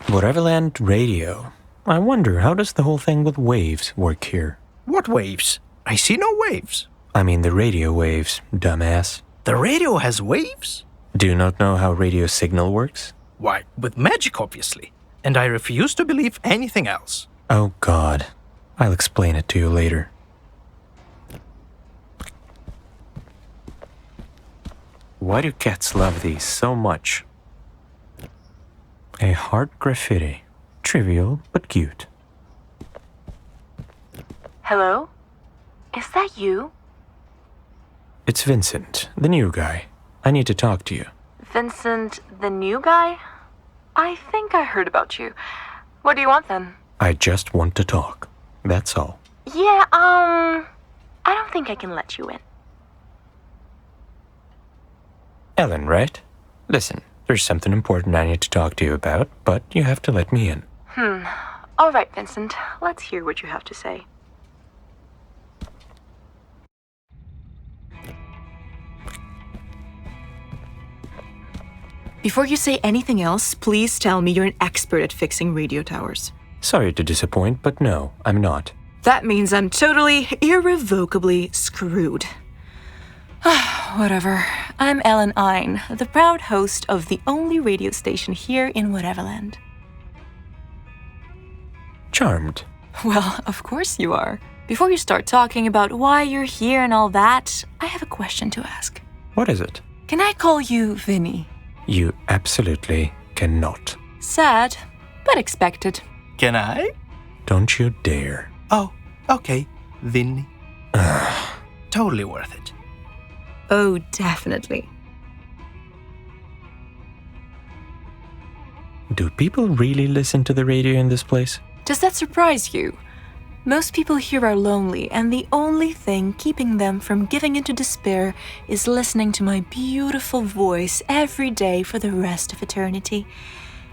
Whateverland radio. I wonder, how does the whole thing with waves work here? What waves? I see no waves. I mean the radio waves, dumbass. The radio has waves? Do you not know how radio signal works? Why, with magic, obviously. And I refuse to believe anything else. Oh, God. I'll explain it to you later. Why do cats love these so much? A heart graffiti. Trivial, but cute. Hello? Is that you? It's Vincent, the new guy. I need to talk to you. Vincent, the new guy? I think I heard about you. What do you want then? I just want to talk. That's all. Yeah, I don't think I can let you in. Ellen, right? Listen, there's something important I need to talk to you about, but you have to let me in. All right, Vincent. Let's hear what you have to say. Before you say anything else, please tell me you're an expert at fixing radio towers. Sorry to disappoint, but no, I'm not. That means I'm totally, irrevocably screwed. Whatever. I'm Ellen Ein, the proud host of the only radio station here in Whateverland. Charmed. Well, of course you are. Before you start talking about why you're here and all that, I have a question to ask. What is it? Can I call you Vinny? You absolutely cannot. Sad, but expected. Can I? Don't you dare. Oh, okay. Vinny. Totally worth it. Oh, definitely. Do people really listen to the radio in this place? Does that surprise you? Most people here are lonely, and the only thing keeping them from giving into despair is listening to my beautiful voice every day for the rest of eternity.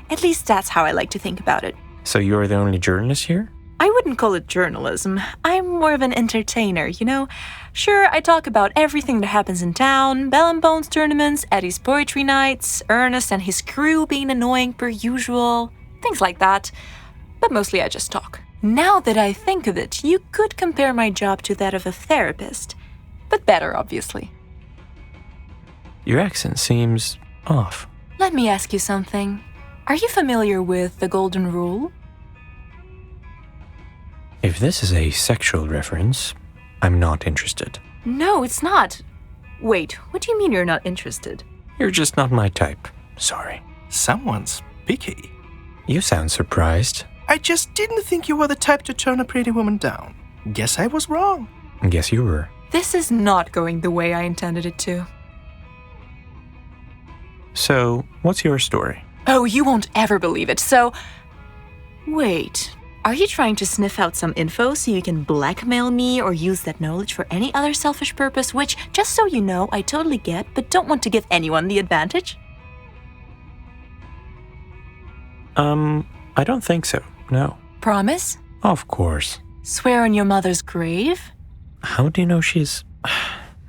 At least that's how I like to think about it. So you're the only journalist here? I wouldn't call it journalism. I'm more of an entertainer, you know? Sure, I talk about everything that happens in town, Bell and Bones tournaments, Eddie's poetry nights, Ernest and his crew being annoying per usual, things like that. But mostly I just talk. Now that I think of it, you could compare my job to that of a therapist. But better, obviously. Your accent seems off. Let me ask you something. Are you familiar with the Golden Rule? If this is a sexual reference, I'm not interested. No, it's not. Wait, what do you mean you're not interested? You're just not my type. Sorry. Someone's picky. You sound surprised. I just didn't think you were the type to turn a pretty woman down. Guess I was wrong. Guess you were. This is not going the way I intended it to. So, what's your story? Oh, you won't ever believe it, so... Wait, are you trying to sniff out some info so you can blackmail me or use that knowledge for any other selfish purpose, which, just so you know, I totally get, but don't want to give anyone the advantage? I don't think so, no. Promise? Of course. Swear on your mother's grave? How do you know she's...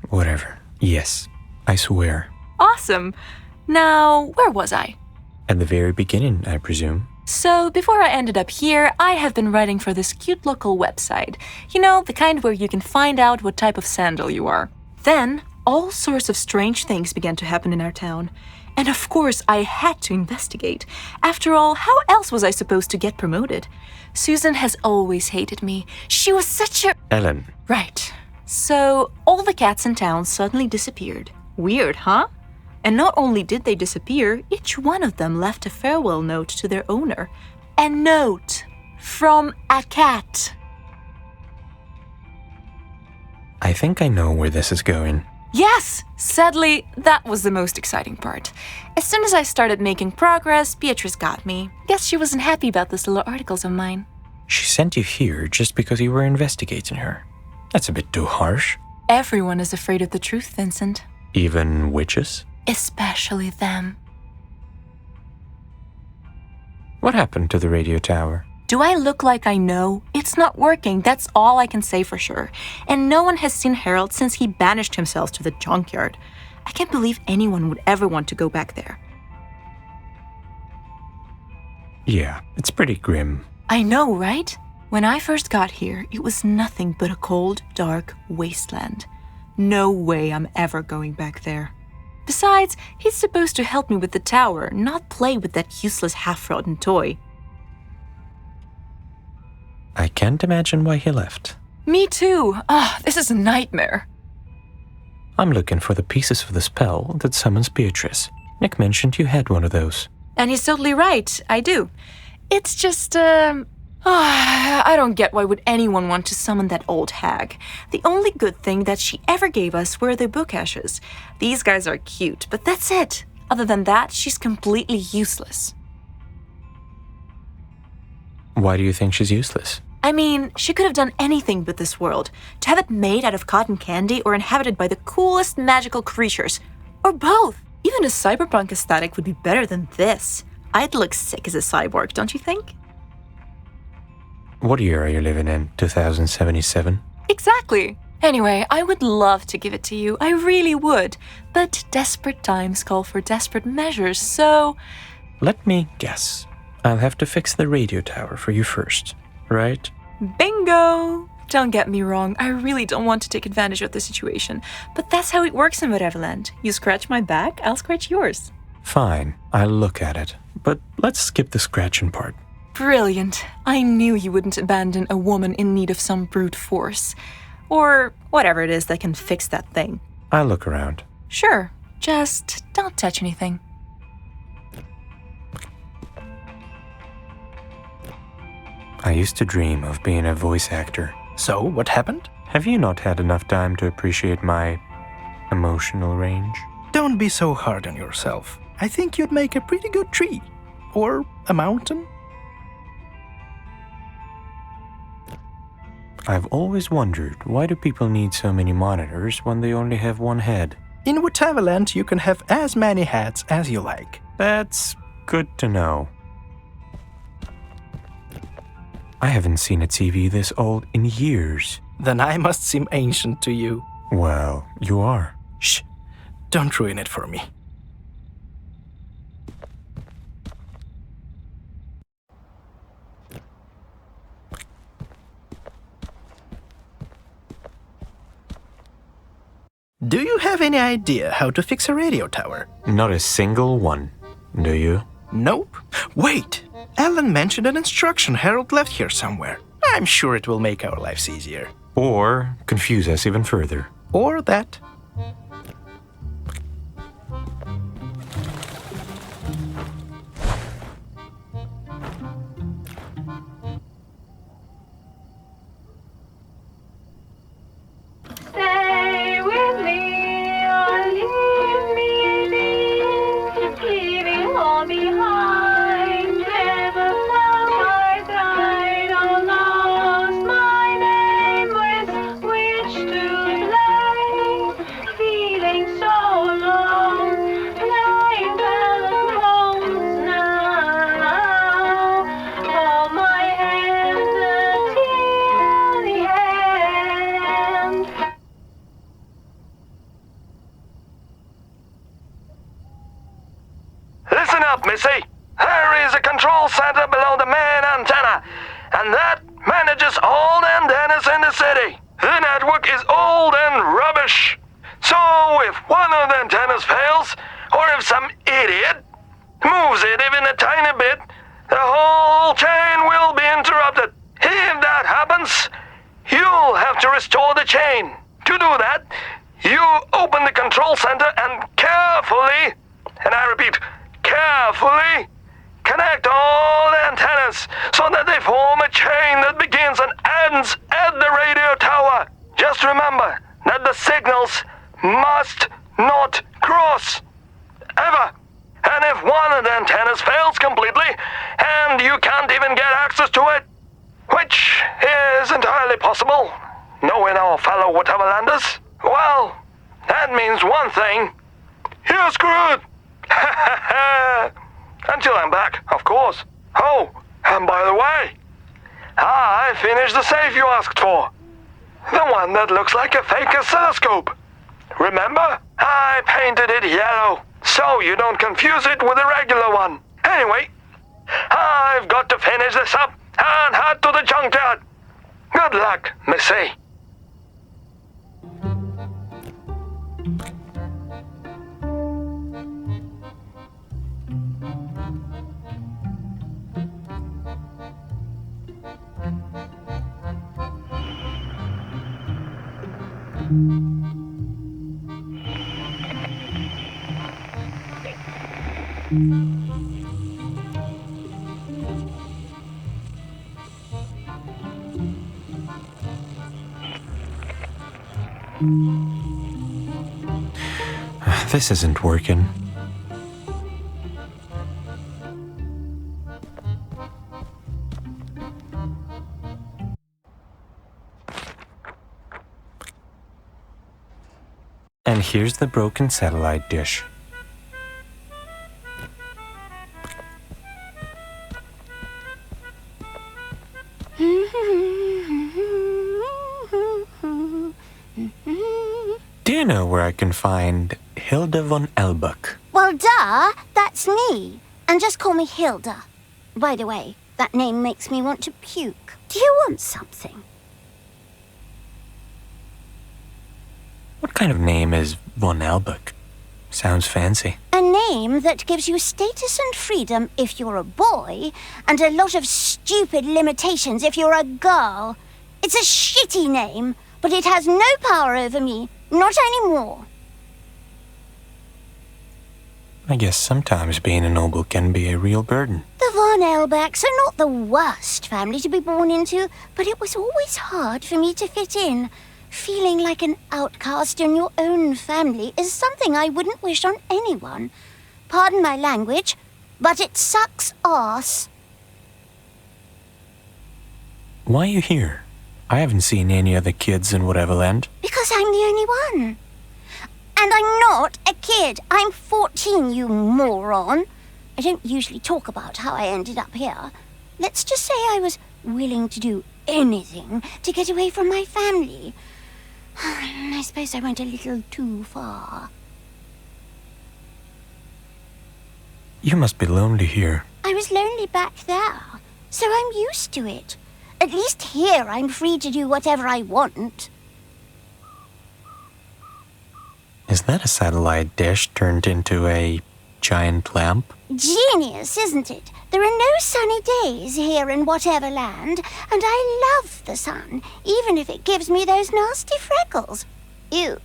Whatever. Yes, I swear. Awesome. Now, where was I? At the very beginning, I presume. So, before I ended up here, I have been writing for this cute local website. You know, the kind where you can find out what type of sandal you are. Then, all sorts of strange things began to happen in our town. And of course, I had to investigate. After all, how else was I supposed to get promoted? Susan has always hated me. She was such a... Ellen. Right. So, all the cats in town suddenly disappeared. Weird, huh? And not only did they disappear, each one of them left a farewell note to their owner. A note from a cat. I think I know where this is going. Yes! Sadly, that was the most exciting part. As soon as I started making progress, Beatrice got me. Guess she wasn't happy about those little articles of mine. She sent you here just because you were investigating her. That's a bit too harsh. Everyone is afraid of the truth, Vincent. Even witches? Especially them. What happened to the radio tower? Do I look like I know? It's not working, that's all I can say for sure. And no one has seen Harold since he banished himself to the junkyard. I can't believe anyone would ever want to go back there. Yeah, it's pretty grim. I know, right? When I first got here, it was nothing but a cold, dark wasteland. No way I'm ever going back there. Besides, he's supposed to help me with the tower, not play with that useless half-rotten toy. I can't imagine why he left. Me too. This is a nightmare. I'm looking for the pieces of the spell that summons Beatrice. Nick mentioned you had one of those. And he's totally right, I do. It's just, I don't get why would anyone want to summon that old hag. The only good thing that she ever gave us were the book ashes. These guys are cute, but that's it. Other than that, she's completely useless. Why do you think she's useless? I mean, she could have done anything with this world. To have it made out of cotton candy or inhabited by the coolest magical creatures. Or both. Even a cyberpunk aesthetic would be better than this. I'd look sick as a cyborg, don't you think? What year are you living in? 2077? Exactly. Anyway, I would love to give it to you. I really would. But desperate times call for desperate measures, so... Let me guess. I'll have to fix the radio tower for you first, right? Bingo! Don't get me wrong, I really don't want to take advantage of the situation. But that's how it works in Whateverland. You scratch my back, I'll scratch yours. Fine, I'll look at it. But let's skip the scratching part. Brilliant. I knew you wouldn't abandon a woman in need of some brute force. Or whatever it is that can fix that thing. I'll look around. Sure, just don't touch anything. I used to dream of being a voice actor. So, what happened? Have you not had enough time to appreciate my emotional range? Don't be so hard on yourself. I think you'd make a pretty good tree. Or a mountain. I've always wondered, why do people need so many monitors when they only have one head? In Whateverland, you can have as many hats as you like. That's good to know. I haven't seen a TV this old in years. Then I must seem ancient to you. Well, you are. Shh! Don't ruin it for me. Do you have any idea how to fix a radio tower? Not a single one, do you? Nope. Wait! Ellen mentioned an instruction Harold left here somewhere. I'm sure it will make our lives easier. Or confuse us even further. Or that. Stay with me or leave me be, leaving all behind. Never felt I died or lost my name with which to play. Feeling so alone, playing balance now. Hold my hand until the end. Listen up, Missy. There is a control center below the main antenna, and that manages all the antennas in the city. The network is old and rubbish. So if one of the antennas fails, or if some idiot moves it even a tiny bit, the whole chain will be interrupted. If that happens, you'll have to restore the chain. To do that, you open the control center and carefully, and I repeat, carefully connect all the antennas so that they form a chain that begins and ends at the radio tower. Just remember that the signals must not cross. Ever. And if one of the antennas fails completely and you can't even get access to it, which is entirely possible, knowing our fellow Whateverlanders, well, that means one thing. You're screwed. Until I'm back, of course. Oh, and by the way, I finished the safe you asked for. The one that looks like a fake oscilloscope. Remember? I painted it yellow, so you don't confuse it with a regular one. Anyway, I've got to finish this up and head to the junkyard. Good luck, Missy. This isn't working. And here's the broken satellite dish. Do you know where I can find Hilda von Elbuck? Well, duh, that's me. And just call me Hilda. By the way, that name makes me want to puke. Do you want something? What kind of name is von Elbuck? Sounds fancy. A name that gives you status and freedom if you're a boy, and a lot of stupid limitations if you're a girl. It's a shitty name, but it has no power over me. Not anymore. I guess sometimes being a noble can be a real burden. The Von Elbacks are not the worst family to be born into, but it was always hard for me to fit in. Feeling like an outcast in your own family is something I wouldn't wish on anyone. Pardon my language, but it sucks ass. Why are you here? I haven't seen any other kids in Whateverland. Because I'm the only one. And I'm not a kid. I'm 14, you moron. I don't usually talk about how I ended up here. Let's just say I was willing to do anything to get away from my family. I suppose I went a little too far. You must be lonely here. I was lonely back there, so I'm used to it. At least here I'm free to do whatever I want. Is that a satellite dish turned into a giant lamp? Genius, isn't it? There are no sunny days here in Whateverland, and I love the sun, even if it gives me those nasty freckles. Ew.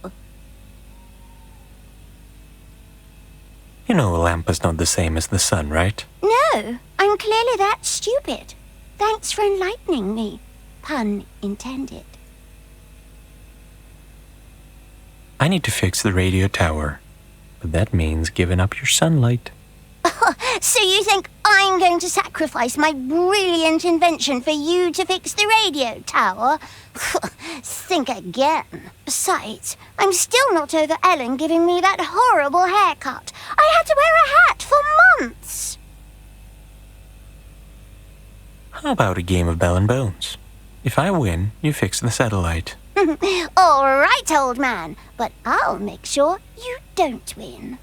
You know a lamp is not the same as the sun, right? No, I'm clearly that stupid. Thanks for enlightening me. Pun intended. I need to fix the radio tower, but that means giving up your sunlight. So you think I'm going to sacrifice my brilliant invention for you to fix the radio tower? Think again. Besides, I'm still not over Ellen giving me that horrible haircut. I had to wear a hat for months. How about a game of bell and bones? If I win, you fix the satellite. All right, old man, but I'll make sure you don't win.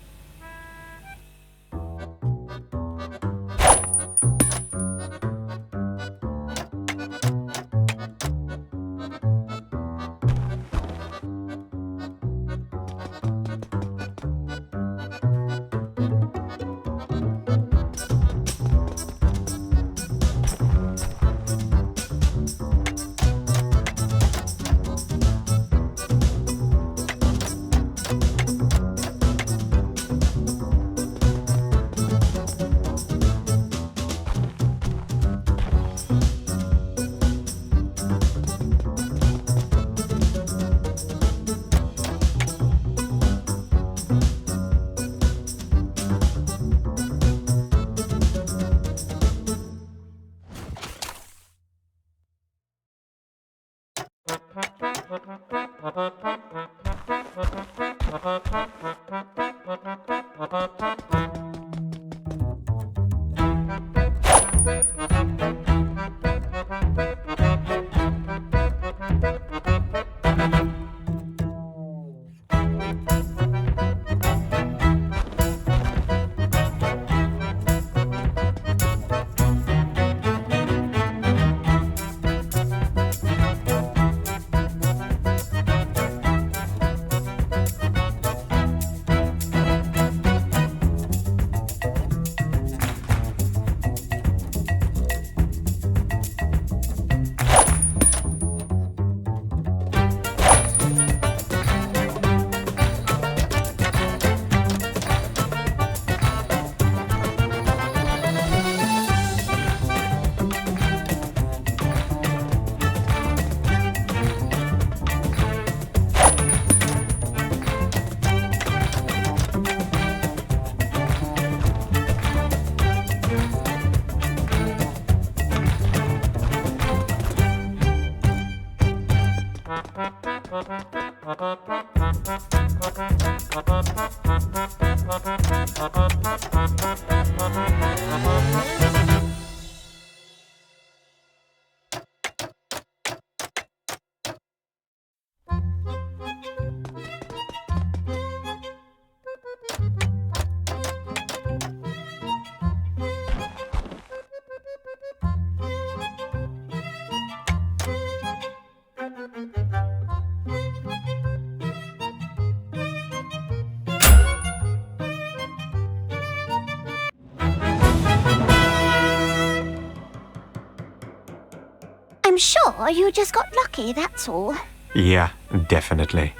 I'm sure you just got lucky, that's all. Yeah, definitely.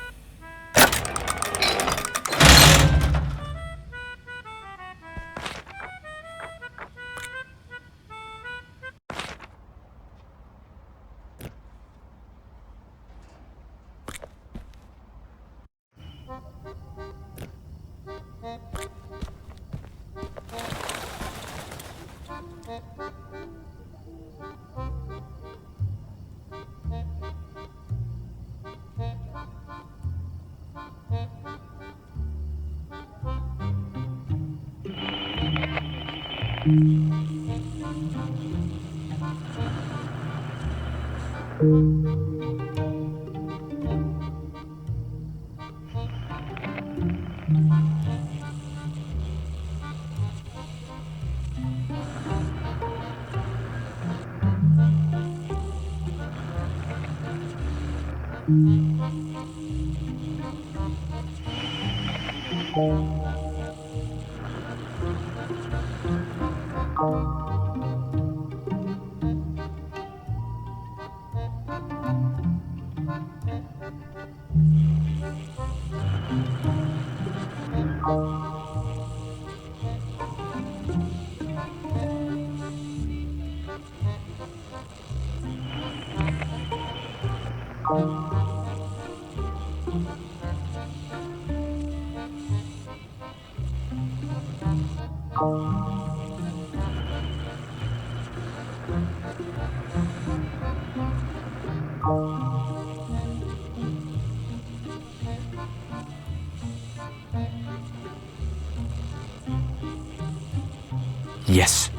Yes.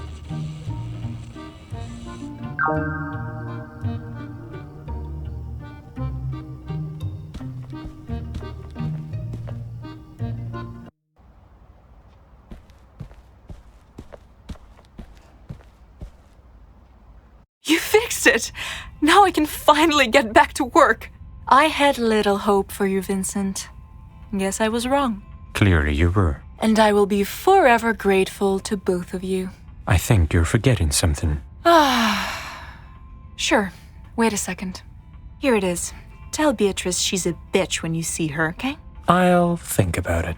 You fixed it! Now I can finally get back to work. I had little hope for you, Vincent. Guess I was wrong. Clearly you were. And I will be forever grateful to both of you. I think you're forgetting something. Sure. Wait a second. Here it is. Tell Beatrice she's a bitch when you see her, okay? I'll think about it.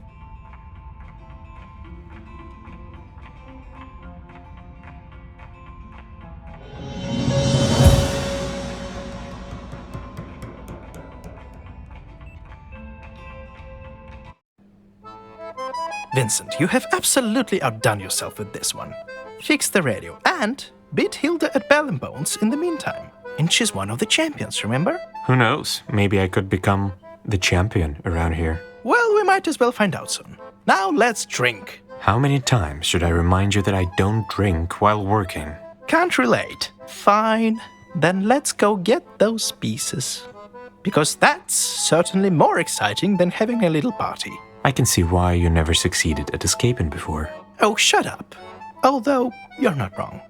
Vincent, you have absolutely outdone yourself with this one. Fix the radio and beat Hilda at Bell and Bones in the meantime. And she's one of the champions, remember? Who knows? Maybe I could become the champion around here. Well, we might as well find out soon. Now let's drink. How many times should I remind you that I don't drink while working? Can't relate. Fine. Then let's go get those pieces. Because that's certainly more exciting than having a little party. I can see why you never succeeded at escaping before. Oh, shut up. Although, you're not wrong.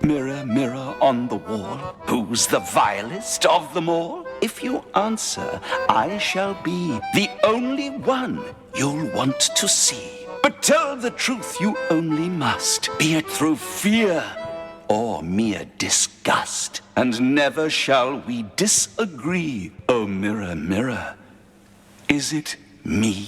Mirror, mirror on the wall, who's the vilest of them all? If you answer, I shall be the only one you'll want to see. But tell the truth you only must, be it through fear or mere disgust. And never shall we disagree. Oh, mirror, mirror, is it me?